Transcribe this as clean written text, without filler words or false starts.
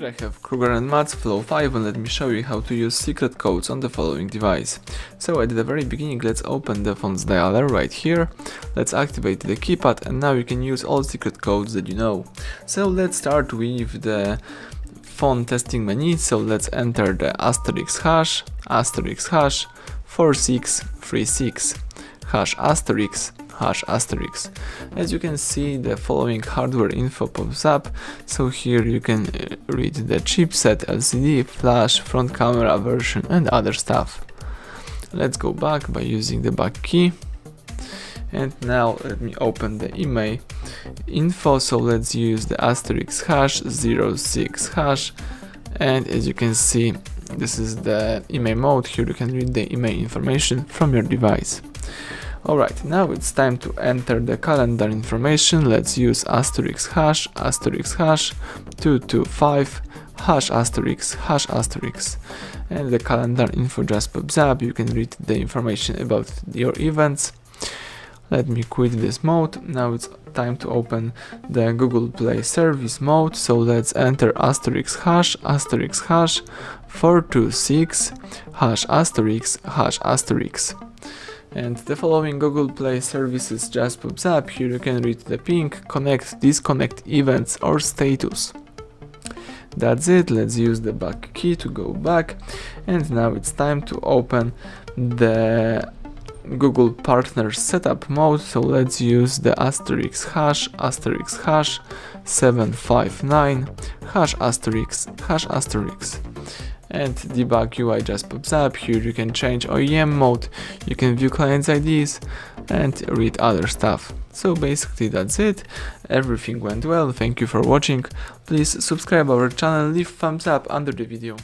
Here I have KRUGER MATZ Flow 5 and let me show you how to use secret codes on the following device. So at the very beginning let's open the phone's dialer right here, let's activate the keypad and now you can use all secret codes that you know. So let's start with the phone testing menu, so let's enter the *# *# 4636 #*#. As you can see, the following hardware info pops up, so here you can read the chipset, LCD, flash, front camera version and other stuff. Let's go back by using the back key, and now let me open the email info, so let's use the *#06#, and as you can see, this is the email mode. Here you can read the email information from your device. Alright, now it's time to enter the calendar information. Let's use *# 225 ***, and the calendar info just pops up. You can read the information about your events. Let me quit this mode. Now it's time to open the Google Play service mode, so let's enter *# 426 ***, and the following Google Play services just pops up. Here you can read the ping, connect, disconnect, events or status. That's it. Let's use the back key to go back, and now it's time to open the Google Partner Setup mode, so let's use the *# 759 ***, and Debug UI just pops up. Here you can change OEM mode, you can view clients IDs and read other stuff. So basically that's it. Everything went well. Thank you for watching. Please subscribe our channel, leave thumbs up under the video.